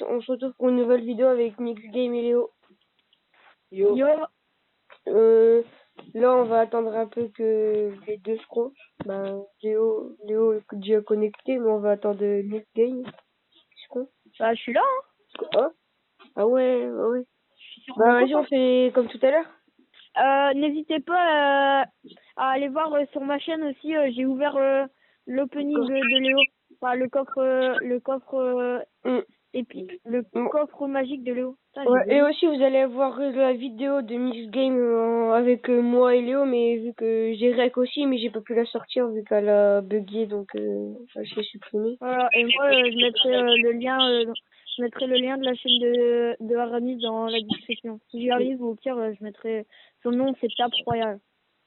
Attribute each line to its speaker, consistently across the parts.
Speaker 1: Ramis, on se retrouve pour une nouvelle vidéo avec Mix Game et Léo.
Speaker 2: Yo.
Speaker 1: Là, on va attendre un peu que les deux se comptent. Ben, Léo est déjà connecté, mais on va attendre Mix Game.
Speaker 2: Bah, je suis là, hein.
Speaker 1: Ah ouais, ouais.
Speaker 2: Je suis sur
Speaker 1: Bah,
Speaker 2: mon
Speaker 1: vas-y, on
Speaker 2: compte,
Speaker 1: fait comme tout à l'heure.
Speaker 2: N'hésitez pas à aller voir sur ma chaîne aussi. J'ai ouvert l'opening de Léo. Enfin, le coffre épique, le coffre magique de Léo. Putain,
Speaker 1: Ouais,
Speaker 2: j'ai
Speaker 1: et
Speaker 2: volé.
Speaker 1: aussi, vous allez voir la vidéo de Mix Game avec moi et Léo, mais vu que j'ai rec aussi, mais j'ai pas pu la sortir vu qu'elle a bugué, donc je l'ai supprimée.
Speaker 2: Voilà. Et moi, je mettrai le lien. Je mettrai le lien de la chaîne de Aramis dans la description. Si j'y arrive, au pire, je mettrai son nom, c'est Tap Royal.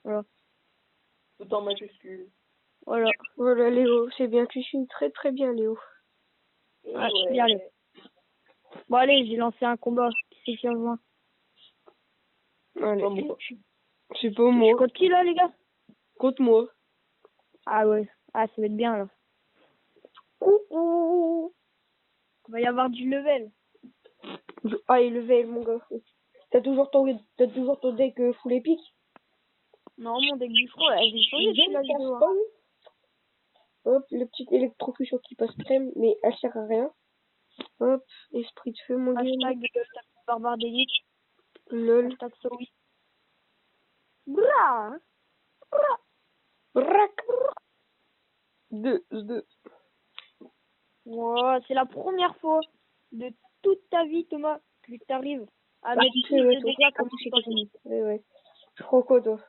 Speaker 2: Voilà.
Speaker 3: Tout en majuscule.
Speaker 2: Voilà.
Speaker 1: Voilà, Léo, c'est bien, tu suis très très bien, Léo.
Speaker 2: Ah, je suis bien, Léo. Bon, allez, j'ai lancé un combat. Qui c'est qui a rejoint?
Speaker 1: Allez,
Speaker 3: Pas moi.
Speaker 1: c'est pas
Speaker 2: Je
Speaker 1: moi,
Speaker 2: compte qui, là, les gars?
Speaker 1: contre moi.
Speaker 2: Ah ouais. Ah, ça va être bien, là.
Speaker 1: Coucou.
Speaker 2: Il va y avoir du level.
Speaker 1: Ah, il level, mon gars. T'as toujours ton deck full épique?
Speaker 2: Non, mon deck du front, là, j'ai changé depuis la vidéo. Hein.
Speaker 1: Hop, le petit électrocution qui passe crème, mais elle sert à rien. Hop, esprit de feu, mon gars.
Speaker 2: Hashtag barbare d'élite.
Speaker 1: Lol.
Speaker 2: Hashtag Sowi. Bra.
Speaker 1: Brac. Deux.
Speaker 2: Ouais, c'est la première fois de toute ta vie, Thomas, que tu arrives à mettre
Speaker 1: tu
Speaker 2: tous
Speaker 1: sais, ouais,
Speaker 2: ces dégâts comme tu t'en
Speaker 1: ouais. Je prends quoi, toi?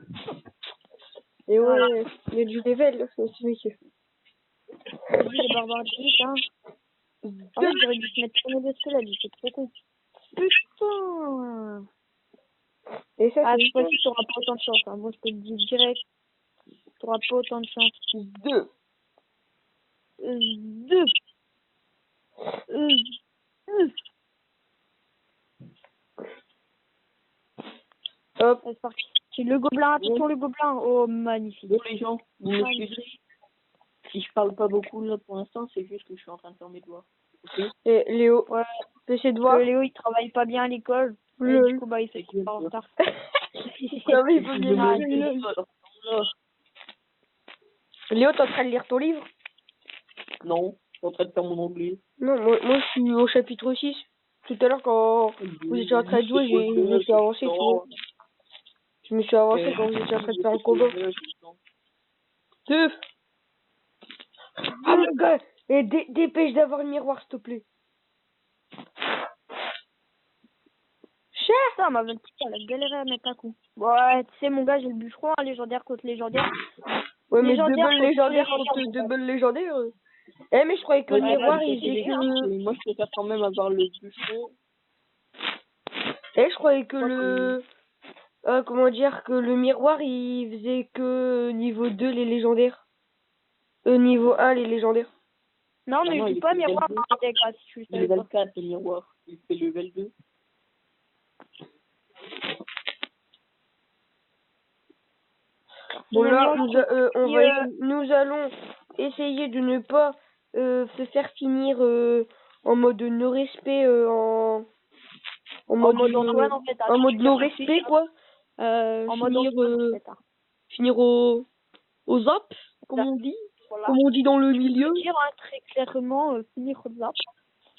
Speaker 1: Et ouais, il y a du level, là, ce mec.
Speaker 2: Vas-y, les barbares d'élite, hein. En fait, j'aurais dû se mettre sur mes escalades, c'est trop con. Putain.
Speaker 1: Et ça,
Speaker 2: Ah,
Speaker 1: c'est
Speaker 2: cette fois-ci, t'auras pas autant de chance. Hein. Moi, je te le dis direct, t'auras pas autant de chance.
Speaker 1: deux.
Speaker 2: Deux.
Speaker 1: Hop.
Speaker 2: C'est parti. C'est le gobelin, attention le gobelin. Oh, magnifique.
Speaker 3: Bon, les gens, vous m'excuserez. Si je parle pas beaucoup là pour l'instant, c'est juste que je suis en train de faire mes devoirs. Ok.
Speaker 1: Et Léo,
Speaker 2: Ouais.
Speaker 1: essaie de
Speaker 2: Parce
Speaker 1: voir.
Speaker 2: que Léo, il travaille pas bien à l'école. Et
Speaker 1: Lol.
Speaker 2: du coup, bah, il fait qu'il est en retard.
Speaker 1: Non, mais il faut bien
Speaker 2: Ah,
Speaker 1: dire. Léo, t'es en train de lire ton livre?
Speaker 3: Non, je suis en train de faire mon anglais.
Speaker 1: Non, moi je suis au chapitre 6. Tout à l'heure, quand vous étiez en train de jouer, je me suis avancé. Tu vois. Je me suis avancé quand vous étiez en train de faire un combat. Deux. Ah mon gars, et dépêche d'avoir le miroir, s'il te plaît. Cher.
Speaker 2: Putain, ma petite, elle a galéré à mettre un coup. Ouais, tu sais, mon gars, j'ai le bûcheron, hein, légendaire contre légendaire.
Speaker 1: Ouais, mais
Speaker 2: Légendaire
Speaker 1: double
Speaker 2: contre
Speaker 1: légendaire
Speaker 2: légendaire.
Speaker 1: contre double légendaire. Eh, mais je croyais que le miroir, il faisait que...
Speaker 3: Moi, je préfère quand même avoir le bûcheron.
Speaker 1: Eh, je croyais que le... comment dire, que le miroir, il faisait que niveau 2 les légendaires. Niveau 1 les légendaires.
Speaker 2: Non, mais
Speaker 3: non,
Speaker 2: je dis pas miroir dans le deck, si tu le savais
Speaker 3: Level
Speaker 2: pas.
Speaker 3: 4, le miroir. Il fait level 2.
Speaker 1: Bon là, nous allons essayer de ne pas se faire finir en mode no respect, en mode
Speaker 2: Antoine, en fait.
Speaker 1: en mode no respect quoi.
Speaker 2: En mode
Speaker 1: Finir
Speaker 2: Antoine, en fait. Hein.
Speaker 1: finir au zap, comme on dit,
Speaker 2: Voilà.
Speaker 1: comme on dit dans le
Speaker 2: Je
Speaker 1: milieu.
Speaker 2: peux dire hein, très clairement, finir au zap.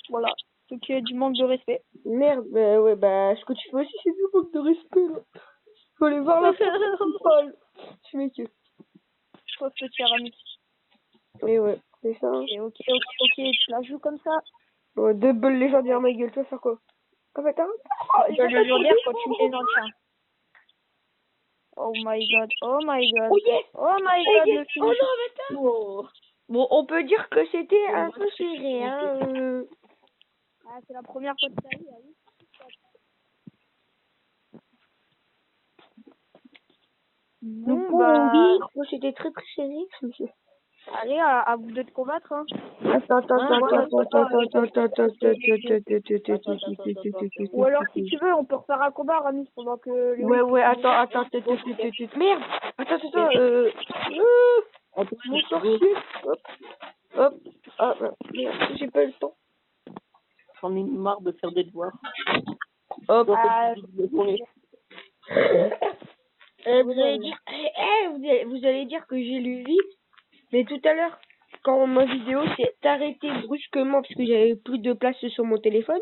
Speaker 2: Voilà. Ce qui est du manque de respect.
Speaker 1: Merde, bah ouais, bah ce que tu fais aussi c'est du manque de respect là. Faut aller voir la folle. Tu mets que.
Speaker 2: Je pense que tu as remis.
Speaker 1: Et ouais, c'est ça.
Speaker 2: Ok, tu la joues comme ça.
Speaker 1: Ouais, double légendaire ma gueule, tu vas faire quoi? Ah bah t'as
Speaker 2: Le légendaire quand tu mets les anciens. Oh my god, oh my god.
Speaker 1: Oh yes!
Speaker 2: Oh my
Speaker 1: Oh
Speaker 2: god,
Speaker 1: yes!
Speaker 2: le
Speaker 1: Oh
Speaker 2: finish.
Speaker 1: non, mais attends!
Speaker 3: Oh.
Speaker 1: Bon, on peut dire que c'était un peu serré, hein.
Speaker 2: Ah, c'est la première fois de ta vie, ah oui.
Speaker 1: Bon,
Speaker 2: Bah,
Speaker 1: oui, c'était très très serré.
Speaker 2: allez, à vous deux de combattre, hein.
Speaker 1: Attends.
Speaker 2: Ou alors, si tu veux, on peut refaire un combat, Ramis, pendant que Léo...
Speaker 1: Ouais, attends. Merde! Attends, mon sorcier! Hop. Ah, merde, j'ai pas eu le temps.
Speaker 3: j'en ai marre de faire des devoirs.
Speaker 1: Hop. Vous allez dire, vous allez dire que j'ai lu vite, mais tout à l'heure, quand ma vidéo s'est arrêtée brusquement parce que j'avais plus de place sur mon téléphone,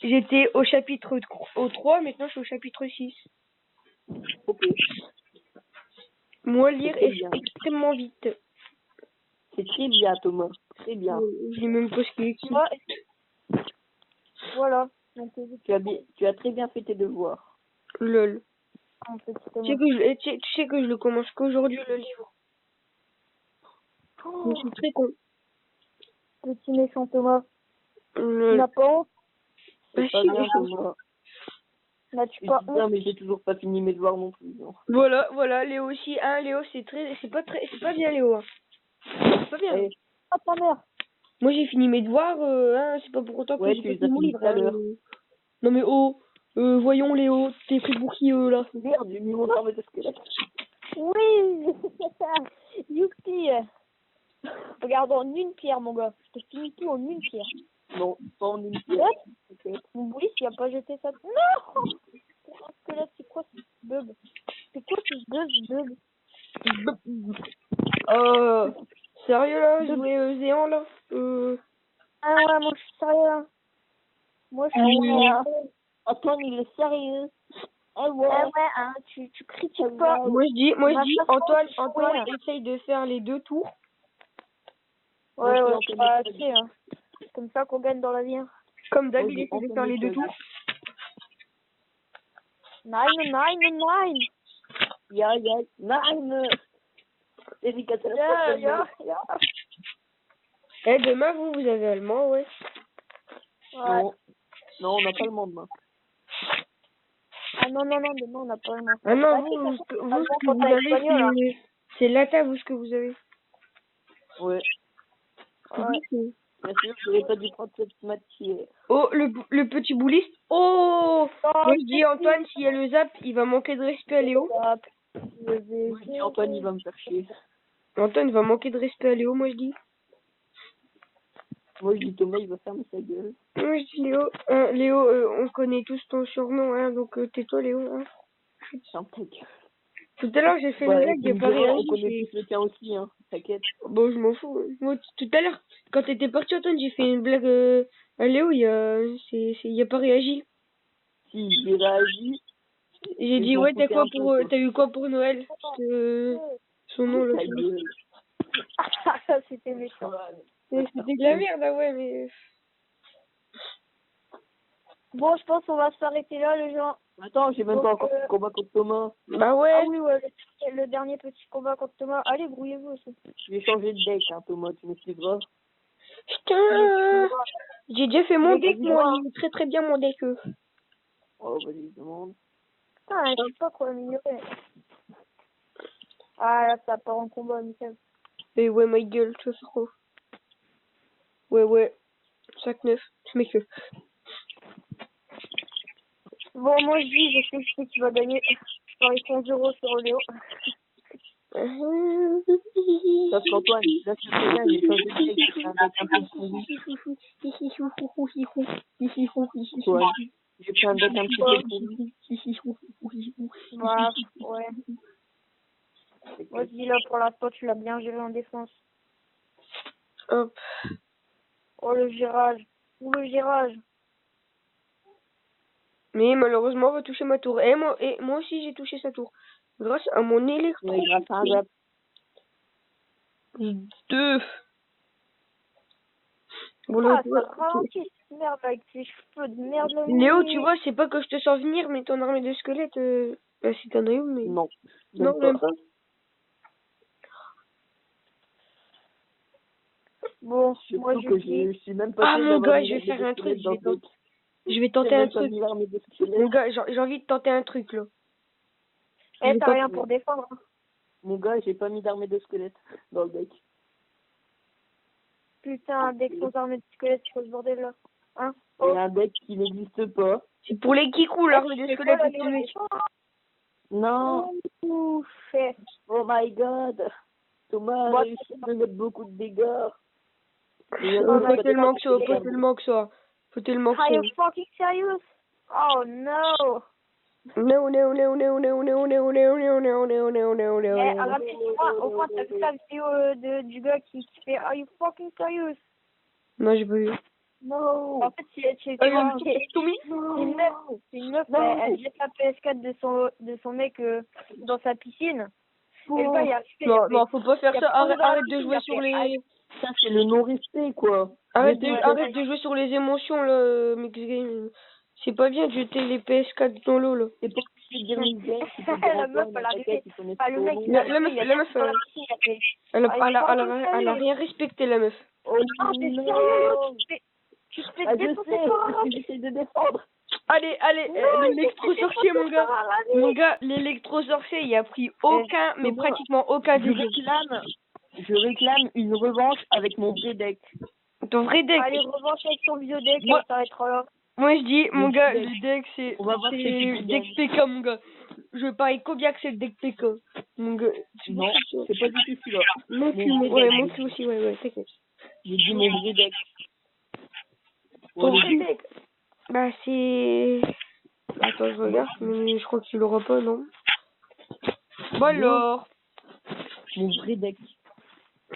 Speaker 1: j'étais au chapitre 3, maintenant je suis au chapitre 6.
Speaker 3: Ok.
Speaker 1: Moi, lire
Speaker 3: C'est
Speaker 1: est
Speaker 3: bien.
Speaker 1: extrêmement vite.
Speaker 3: C'est très bien, Thomas. Très bien.
Speaker 1: Je sais même pas ce qu'il écrit.
Speaker 2: Voilà. Donc,
Speaker 3: Tu as très bien fait tes devoirs.
Speaker 1: Lol.
Speaker 2: un petit
Speaker 1: Tu
Speaker 2: Thomas.
Speaker 1: sais tu sais que je le commence qu'aujourd'hui, le livre. Je suis très con.
Speaker 2: Petit méchant Thomas. Tu
Speaker 1: Lol.
Speaker 2: n'as pas honte?
Speaker 1: Bah,
Speaker 3: C'est pas
Speaker 1: si,
Speaker 3: bien,
Speaker 1: je-
Speaker 3: Thomas.
Speaker 2: N'as-tu
Speaker 3: Je
Speaker 2: pas
Speaker 3: dis bien,
Speaker 2: honte?
Speaker 3: mais j'ai toujours pas fini mes devoirs non plus. Non.
Speaker 1: Voilà, Léo aussi. Hein, Léo, c'est pas bien, Léo. Hein. C'est pas bien.
Speaker 3: Eh,
Speaker 2: Ah, ta mère.
Speaker 1: Moi, j'ai fini mes devoirs, hein, c'est pas pour autant que
Speaker 3: ouais,
Speaker 1: j'ai
Speaker 3: tu
Speaker 1: pas
Speaker 3: les
Speaker 1: fini
Speaker 3: as
Speaker 1: mon
Speaker 3: finis
Speaker 1: livre.
Speaker 3: tout à
Speaker 1: Hein.
Speaker 3: l'heure.
Speaker 1: Non, mais voyons, Léo, t'es pris pour qui, là?
Speaker 3: Merde, j'ai mis mon arme de squelette.
Speaker 2: Oui. Youpi. Regarde, en une pierre, mon gars. Je te finis tout en une pierre.
Speaker 3: Non, pas en une pièce.
Speaker 2: Ouais.
Speaker 3: Ok.
Speaker 2: Mon Brice, il a pas jeté ça. Non. Pour un squelette, c'est quoi ce bug? C'est quoi ce bug?
Speaker 1: Sérieux, là, jouer Zéan, là?
Speaker 2: Ah ouais, moi je suis sérieux là. Moi je suis sérieux.
Speaker 3: Antoine, il est sérieux. Ah ouais.
Speaker 2: Ah ouais, hein, tu critiques pas.
Speaker 1: Moi, je dis,
Speaker 2: Ma façon
Speaker 1: Antoine,
Speaker 2: de jouer.
Speaker 1: essaye de faire les 2 tours.
Speaker 2: Ouais,
Speaker 3: Moi,
Speaker 2: ouais,
Speaker 3: je suis
Speaker 2: bah,
Speaker 3: Antoine.
Speaker 2: tu sais, hein. C'est comme ça qu'on gagne dans la vie. Hein.
Speaker 1: Comme d'hab,
Speaker 3: Moi,
Speaker 1: il
Speaker 3: j'ai
Speaker 1: essaie de
Speaker 3: Antoine
Speaker 1: faire les 2
Speaker 3: Méthode.
Speaker 1: tours.
Speaker 2: Nine.
Speaker 3: Ya, nine. Efficace.
Speaker 2: Yeah.
Speaker 1: Eh, demain, vous avez allemand, ouais.
Speaker 2: Ouais.
Speaker 3: Non, on n'a pas le lendemain.
Speaker 2: Ah non, demain on n'a pas le
Speaker 1: Ah non,
Speaker 2: Bah,
Speaker 1: vous,
Speaker 2: si,
Speaker 1: ce que
Speaker 2: allemand,
Speaker 1: vous
Speaker 2: quand t'as
Speaker 1: avez,
Speaker 2: espagnol, hein.
Speaker 1: c'est latin, vous, ce que vous avez.
Speaker 3: Ouais.
Speaker 2: Ouais.
Speaker 3: Bien sûr, je n'aurais pas dû prendre cette matière.
Speaker 1: Oh, le petit bouliste. Oh!
Speaker 2: Oh,
Speaker 1: Moi, je dis, Antoine, s'il y a le zap, il va manquer de respect à Léo.
Speaker 3: Moi, je dis Antoine, il va me faire chier.
Speaker 1: Antoine va manquer de respect à Léo, moi, je dis.
Speaker 3: Moi, je dis Thomas, il va fermer sa gueule.
Speaker 1: Moi, je dis Léo. Léo, on connaît tous ton surnom, hein, donc tais-toi, Léo. Hein.
Speaker 3: Ferme ta gueule.
Speaker 1: Tout à l'heure, j'ai fait une
Speaker 3: Ouais,
Speaker 1: blague, il a
Speaker 3: tu me
Speaker 1: pas
Speaker 3: diras,
Speaker 1: réagi.
Speaker 3: on connaît tous le tien aussi, hein. T'inquiète.
Speaker 1: Bon, je m'en fous. Moi, tout à l'heure, quand t'étais parti, Antoine, j'ai fait une blague à Léo, il a pas réagi.
Speaker 3: Si, j'ai réagi.
Speaker 1: J'ai
Speaker 3: Et
Speaker 1: dit,
Speaker 3: je m'en
Speaker 1: ouais,
Speaker 3: foutais un peu, quoi.
Speaker 1: t'as eu quoi pour Noël? Son nom, là.
Speaker 3: Ta gueule.
Speaker 2: C'était méchant.
Speaker 1: C'était de la merde, ah ouais, mais...
Speaker 2: Bon, je pense qu'on va s'arrêter là, les gens.
Speaker 3: Attends, j'ai même
Speaker 2: Donc,
Speaker 3: pas encore fait le combat contre Thomas.
Speaker 1: Bah ouais.
Speaker 2: Ah oui, ouais, le dernier petit combat contre Thomas. Allez, grouillez-vous aussi.
Speaker 3: Je vais changer de deck, hein, Thomas, tu m'excuseras.
Speaker 1: Putain, j'ai déjà fait mon
Speaker 2: Mais
Speaker 1: deck,
Speaker 2: vas-y,
Speaker 1: moi,
Speaker 2: moi.
Speaker 1: il est très très bien mon deck.
Speaker 3: Oh, vas-y, demande.
Speaker 2: Putain, je sais pas quoi améliorer. Ah, là, ça part en combat, nickel.
Speaker 1: Et ouais, ma gueule, tu vas faire quoi? Ouais, 5-9, je mets que.
Speaker 2: Bon, moi, je dis, je sais qui va gagner. Je parie 100 euros sur Léo.
Speaker 3: Sauf qu'Antoine, là, c'est très bien, j'ai changé de deck, j'ai fait un deck un peu pourri. Antoine, j'ai fait un deck un petit peu pourri.
Speaker 2: Bah, ouais. Moi, je dis, là, pour l'instant, tu l'as bien géré en défense.
Speaker 1: Hop.
Speaker 2: Oh, le gérage. Ou le gérage.
Speaker 1: Mais malheureusement, on va toucher ma tour. Et moi aussi, j'ai touché sa tour. Grâce à mon électro.
Speaker 3: Ouais, grâce à un zap.
Speaker 1: 2. Bon,
Speaker 2: Ah,
Speaker 1: là,
Speaker 2: ça ralentit, cette merde, avec ses cheveux de merde. Là,
Speaker 1: Léo, tu vois, c'est pas que je te sens venir, mais ton armée de squelette, bah, si t'en as une, mais...
Speaker 3: Non.
Speaker 1: Non, même pas.
Speaker 2: Bon, moi,
Speaker 3: Surtout que je suis même pas
Speaker 1: Ah,
Speaker 3: sûr
Speaker 1: mon
Speaker 3: d'avoir
Speaker 1: gars,
Speaker 3: mis
Speaker 1: je vais
Speaker 3: l'armée
Speaker 1: faire
Speaker 3: de
Speaker 1: un truc,
Speaker 3: squelette dans le deck.
Speaker 1: je vais
Speaker 3: J'ai
Speaker 1: tenter un
Speaker 3: même pas
Speaker 1: truc.
Speaker 3: mis l'armée de squelette.
Speaker 1: Mon gars, j'ai envie de tenter un truc, là.
Speaker 2: Eh, t'as rien pour défendre. Hein.
Speaker 3: Mon gars, j'ai pas mis d'armée de squelette dans le deck.
Speaker 2: Putain, dès que ton armée de squelette, tu fais ce bordel là. Hein?
Speaker 3: Il y a un deck qui n'existe pas.
Speaker 1: C'est pour les kikous, l'armée de squelette.
Speaker 2: Là, Léo,
Speaker 3: Non.
Speaker 2: Ouf, fait.
Speaker 3: Oh my god. Thomas a
Speaker 2: Bon,
Speaker 3: réussi à me mettre beaucoup de dégâts.
Speaker 1: Faut tellement que ça, faut tellement que ça. Faut tellement que
Speaker 2: Are
Speaker 1: ça.
Speaker 2: you fucking serious? Oh no!
Speaker 1: No, no, no, no, no, no, no, no, no, no, no, no, no, no,
Speaker 2: Eh,
Speaker 1: no.
Speaker 2: Aramis, au moins, t'as vu la vidéo du gars qui fait Are you fucking serious?
Speaker 1: Non, j'ai pas vu.
Speaker 2: No! En fait, c'est
Speaker 1: Tommy?
Speaker 2: une meuf, elle jette la PS4 de son mec dans sa piscine. Et le gars, il a fait,
Speaker 1: Non, non, faut pas faire ça. Arrête de
Speaker 2: il
Speaker 1: jouer
Speaker 2: a
Speaker 1: sur
Speaker 2: fait,
Speaker 1: les...
Speaker 3: Ça, c'est le non-respect, quoi.
Speaker 1: Arrête de jouer sur les émotions, là, Mix Game. C'est pas bien de jeter les PS4 dans l'eau, là.
Speaker 3: C'est pas obligé de dire une game, tu peux
Speaker 2: La
Speaker 3: dire
Speaker 2: meuf,
Speaker 3: Antoine,
Speaker 2: elle a
Speaker 3: t'inquiète,
Speaker 2: fait.
Speaker 3: ils connaissent
Speaker 2: Enfin, le
Speaker 3: ton
Speaker 2: mec,
Speaker 3: nom.
Speaker 2: il a
Speaker 1: La meuf,
Speaker 2: il a
Speaker 1: la meuf,
Speaker 2: dans la piscine, il a fait.
Speaker 1: elle a rien respecté, la meuf.
Speaker 3: Oh
Speaker 2: Ah, t'es
Speaker 3: non.
Speaker 2: sérieux? Tu te fais
Speaker 3: Ah, je
Speaker 2: défoncer
Speaker 3: sais,
Speaker 2: par un
Speaker 3: j'essaie de défendre.
Speaker 1: Allez, l'électro-sorcier, mon gars. Mon gars, l'électro-sorcier, il a pris aucun, mais
Speaker 3: Thomas,
Speaker 1: pratiquement aucun dégât.
Speaker 3: Je réclame une revanche avec mon vrai deck.
Speaker 1: Ton vrai deck.
Speaker 2: Allez, revanche avec ton vieux deck,
Speaker 1: Moi-
Speaker 2: on s'arrêtera là.
Speaker 1: Moi, je dis, mon gars,
Speaker 3: deck.
Speaker 1: le deck, c'est
Speaker 3: On va voir
Speaker 1: c'est
Speaker 3: c'est qui
Speaker 1: le
Speaker 3: qui
Speaker 1: deck
Speaker 3: gagne.
Speaker 1: PK, mon gars. Je parie combien que c'est le deck PK. Mon gars.
Speaker 3: Non, c'est pas du tout celui-là.
Speaker 1: Mon cul,
Speaker 3: Mon
Speaker 1: ouais,
Speaker 3: deck.
Speaker 1: mon cul aussi, ouais, t'inquiète.
Speaker 3: J'ai dit mon vrai deck.
Speaker 1: Ton
Speaker 3: Bon,
Speaker 1: vrai
Speaker 3: les-
Speaker 1: deck. Bah, c'est... Attends, je regarde, mais je crois que tu l'auras pas, non? Bon alors,
Speaker 3: Mon vrai deck.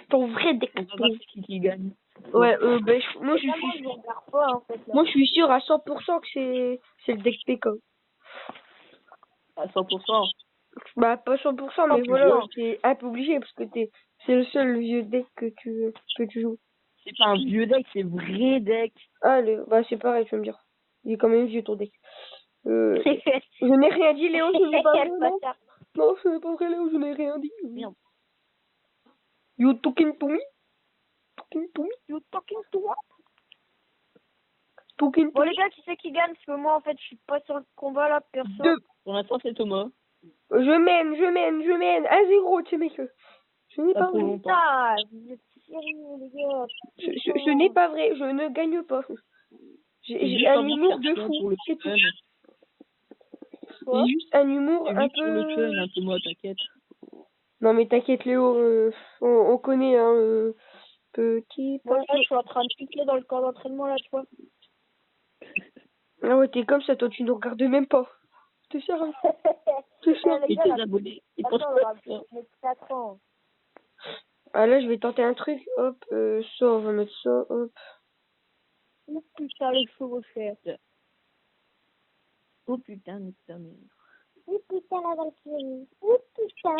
Speaker 1: ton vrai deck.
Speaker 3: On va voir c'est qui gagne.
Speaker 1: Ouais, ben, moi, je
Speaker 2: Vraiment,
Speaker 1: suis...
Speaker 2: je regarde pas, en fait, là.
Speaker 1: Moi, je suis sûr à 100% que c'est le deck PK.
Speaker 3: À 100%.
Speaker 1: Bah, pas 100%, mais voilà, c'est un peu obligé, parce que c'est le seul vieux deck que tu joues.
Speaker 3: C'est pas un vieux deck, c'est vrai deck.
Speaker 1: Ah, bah, c'est pareil, tu vas me dire. Il est quand même vieux, ton deck. Je n'ai rien dit, Léo, je n'ai pas vrai, non? Non, ce n'est pas vrai, Léo, je n'ai rien dit.
Speaker 3: Merde.
Speaker 1: You talking to me? Talking to me?
Speaker 2: You talking to what?
Speaker 1: Talking to
Speaker 2: Bon,
Speaker 1: me?
Speaker 2: les gars, qui c'est qui gagne? Parce que moi, en fait, je suis pas sur le combat, là, perso.
Speaker 1: Deux.
Speaker 3: Pour l'instant, c'est Thomas.
Speaker 1: Je mène. 1-0, tu sais, mec. Ce n'est
Speaker 3: Pas
Speaker 1: pas
Speaker 3: trop
Speaker 1: vrai.
Speaker 3: longtemps.
Speaker 2: Putain, vous êtes sérieux, les gars.
Speaker 1: Ce n'est pas vrai, je ne gagne pas.
Speaker 3: C'est
Speaker 1: J'ai
Speaker 3: juste
Speaker 1: un
Speaker 3: un
Speaker 1: humour
Speaker 3: bon
Speaker 1: de
Speaker 3: chercheur
Speaker 1: fou,
Speaker 3: pour le
Speaker 1: c'est tout.
Speaker 3: fun.
Speaker 1: J'ai juste un humour
Speaker 3: C'est
Speaker 1: un
Speaker 3: juste pour le
Speaker 1: peu...
Speaker 3: fun, un peu moi, t'inquiète.
Speaker 1: Non mais t'inquiète Léo, on connaît hein, petit...
Speaker 2: Moi, là, je suis en train de piquer dans le camp d'entraînement, là, tu vois.
Speaker 1: Ah ouais, t'es comme ça, toi tu nous regardes même pas. T'es sérieux? T'es sérieux?
Speaker 2: Les
Speaker 3: Et
Speaker 2: gars,
Speaker 3: tes
Speaker 2: là,
Speaker 3: abonnés, ils
Speaker 2: attends,
Speaker 3: pensent
Speaker 2: on
Speaker 3: quoi
Speaker 2: va mettre 4 ans.
Speaker 1: Ah là, je vais tenter un truc, hop, ça, on va mettre ça, hop.
Speaker 2: Oh putain, les chevaux chers.
Speaker 3: Oh putain, mais putain, mais...
Speaker 2: Oh putain, la Valkyrie. Oh putain,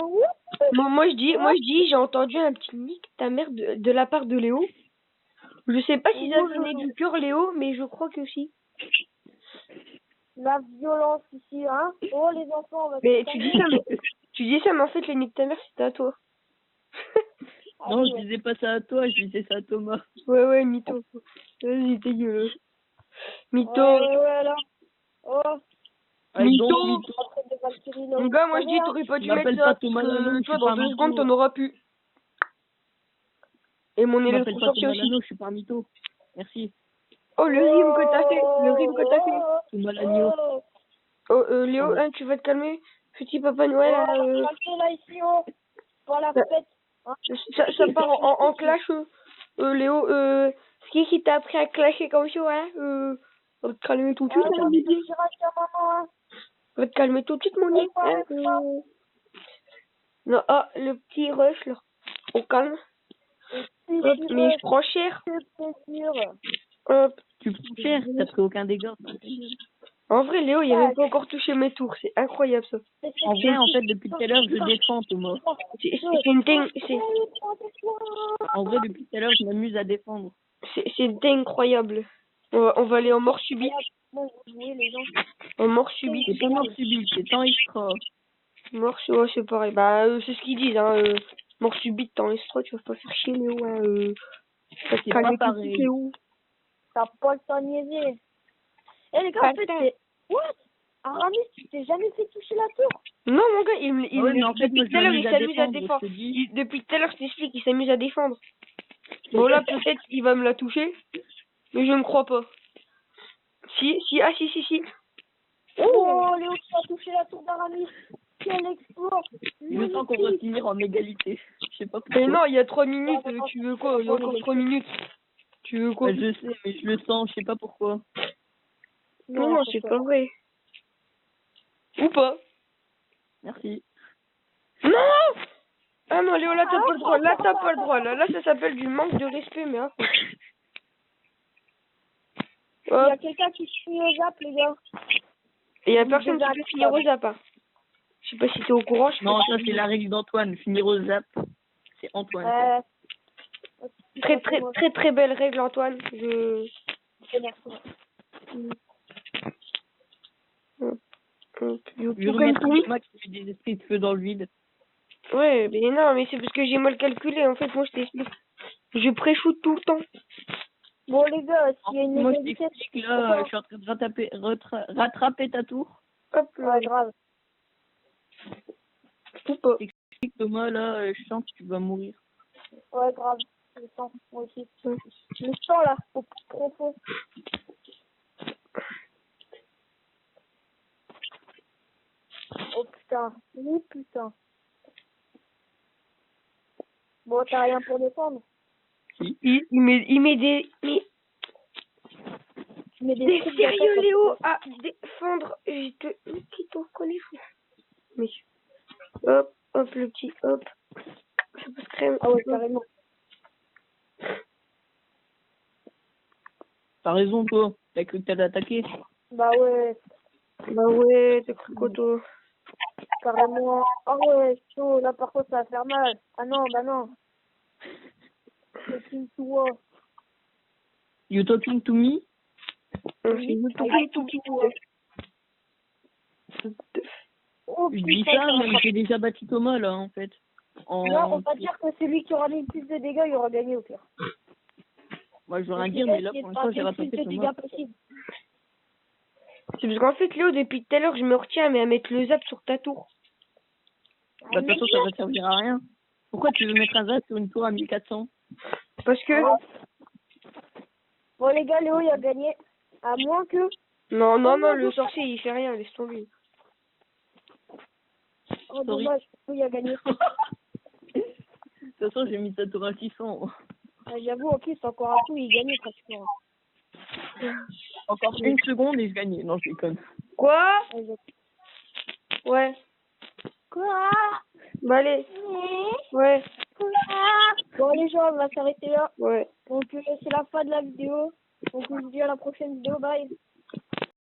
Speaker 1: Moi je dis, j'ai entendu un petit nick ta mère de la part de Léo. Je sais pas si ça venait du cœur Léo, mais je crois que si.
Speaker 2: la violence ici, hein. Oh, les enfants, on va
Speaker 1: Mais
Speaker 2: se
Speaker 1: tu dis ça, mais en fait les nicks de ta mère c'était à toi.
Speaker 3: Non, je disais pas ça à toi, je disais ça à Thomas.
Speaker 1: Ouais, mytho. Vas-y, t'es gueule. Mytho.
Speaker 2: Ouais, là. Oh,
Speaker 3: Allez,
Speaker 1: Mytho.
Speaker 3: donc, mytho.
Speaker 2: après de Valkyrie, là.
Speaker 1: Mon gars, moi je dis, t'aurais pas dû
Speaker 3: Je m'appelle
Speaker 1: mettre ça.
Speaker 3: pas Thomas
Speaker 1: parce que,
Speaker 3: Lano, je
Speaker 1: toi,
Speaker 3: suis
Speaker 1: dans
Speaker 3: pas
Speaker 1: 2
Speaker 3: mytho.
Speaker 1: secondes, t'en auras plus. Et mon
Speaker 3: Je m'appelle pas
Speaker 1: électrosorcier
Speaker 3: Thomas
Speaker 1: aussi.
Speaker 3: Lano, je suis pas mytho. Merci.
Speaker 1: Oh, le rime que t'as fait.
Speaker 3: Thomas Lagno.
Speaker 1: Oh, Léo, hein, tu vas te calmer. Petit Papa Noël,
Speaker 2: là, ici, oh. Pour la fête.
Speaker 1: ça part en clash. Léo, c'est qui t'a appris à clasher comme ça, hein? On va te calmer tout de suite, hein, Lydie. On va te calmer tout de suite, mon nid. Hein, Non, le petit rush, là. Au calme. Hop, mais je prends cher. Hop.
Speaker 3: Tu prends cher, t'as pris aucun dégât.
Speaker 1: En vrai, Léo, il a même pas encore touché mes tours. C'est incroyable, ça.
Speaker 3: En vrai, en fait, depuis tout à l'heure, je défends, Thomas.
Speaker 1: C'est une dingue.
Speaker 3: En vrai, depuis tout à l'heure, je m'amuse à défendre.
Speaker 1: C'est incroyable. On va aller en mort subite. En mort subite.
Speaker 3: C'est pas mort subite, c'est temps extra.
Speaker 1: Mort, ouais, c'est pareil. Bah, c'est ce qu'ils disent, hein. Mort subite, temps extra, tu vas pas faire chier, Léo, hein.
Speaker 3: C'est pas pareil.
Speaker 1: Léo.
Speaker 2: T'as pas le temps de niaiser. Eh les gars, en fait, c'est... What? Aramis, tu t'es jamais fait toucher la tour?
Speaker 1: Non, mon gars,
Speaker 3: depuis tout à l'heure, il s'amuse à défendre.
Speaker 1: Depuis tout à l'heure, je t'explique, il s'amuse à défendre. Bon, là, peut-être qu'il va me la toucher, mais je ne crois pas. Si.
Speaker 2: Oh, Léo, tu as touché la tour d'Aramis. Quel exploit!
Speaker 3: Je sens qu'on va finir en égalité. Je sais pas pourquoi.
Speaker 1: Mais non, il y a 3 minutes, tu veux quoi? Il y a encore 3 minutes. Tu veux quoi?
Speaker 3: Je sais, mais je le sens, je sais pas pourquoi.
Speaker 1: Non, c'est pas vrai. Ou pas?
Speaker 3: Merci.
Speaker 1: Non! Ah non, Léo, là, t'as pas le droit. Là, t'as pas le droit. Là, ça s'appelle du manque de respect, mais hein.
Speaker 2: Il y a quelqu'un qui finit au zap, les gars.
Speaker 1: Et y a personne qui peut finir au zap, hein. Je sais pas si t'es au courant.
Speaker 3: Non, ça, c'est la règle d'Antoine. Finir au zap, c'est Antoine.
Speaker 1: Très belle règle, Antoine.
Speaker 3: Je remettre Thomas qui fait des esprits de feu dans le vide.
Speaker 1: Ouais, mais non, mais c'est parce que j'ai mal calculé. En fait, moi, je t'explique. Je pré-shoot tout le temps.
Speaker 2: Bon, les gars, s'il y a une
Speaker 3: moi, je
Speaker 2: égalité...
Speaker 3: t'explique, là, je suis en train de rattraper ta tour.
Speaker 1: Hop là.
Speaker 2: Ouais, grave.
Speaker 1: Ou pas.
Speaker 3: T'expliques, Thomas, là, je sens que tu vas mourir.
Speaker 2: Ouais, grave. Je le sens, moi aussi. Je le sens, là, au plus profond. Oh, putain. Oui, putain. Bon, t'as rien pour défendre.
Speaker 1: Il met des... Mais...
Speaker 2: Tu mets des
Speaker 1: Mais
Speaker 2: trucs
Speaker 1: sérieux,
Speaker 2: dans ta
Speaker 1: Léo, à défendre, je te... Mais qui t'en connaît, fou. Mais... Hop, hop, le petit, hop. Ça passe crème.
Speaker 2: Ah ouais, carrément.
Speaker 3: T'as raison, toi. T'as cru que t'allais attaquer.
Speaker 2: Bah ouais,
Speaker 1: Bah ouais, t'as cru quoi, toi?
Speaker 2: carrément. Ah ouais, chaud, là par contre ça va faire mal. Ah non, bah non. C'est une toi.
Speaker 3: You talking to me?
Speaker 1: C'est tout.
Speaker 2: Oh
Speaker 3: Je dis
Speaker 2: putain.
Speaker 3: ça, mais j'ai déjà battu Thomas, là, en fait.
Speaker 2: Non, on va dire que celui qui aura mis le plus de dégâts, il aura gagné au pire.
Speaker 3: Moi, je veux rien dire, mais là, pour l'instant, j'ai rattrapé
Speaker 2: plus de
Speaker 3: Thomas.
Speaker 2: dégâts possible.
Speaker 1: C'est parce qu'en fait, Léo, depuis tout à l'heure, je me retiens mais à mettre le zap sur ta tour.
Speaker 3: Bah, de toute façon, ça va servir à rien. Pourquoi tu veux mettre un zap sur une tour à 1400?
Speaker 1: Parce que...
Speaker 2: Bon les gars, Léo il a gagné. À moins que...
Speaker 1: Non, le sorcier, il fait rien, laisse tomber.
Speaker 2: Oh dommage, Léo il a gagné.
Speaker 3: De toute façon, j'ai mis sa tour à 600.
Speaker 2: J'avoue, en plus, encore un coup, il gagnait pratiquement.
Speaker 3: Encore une seconde et je gagnais. Non, je déconne.
Speaker 1: Quoi? Ouais.
Speaker 2: Quoi?
Speaker 1: Bah allez. Ouais.
Speaker 2: Bon les gens, on va s'arrêter là.
Speaker 1: Ouais.
Speaker 2: Donc c'est la fin de la vidéo. Donc je vous dis à la prochaine vidéo. Bye.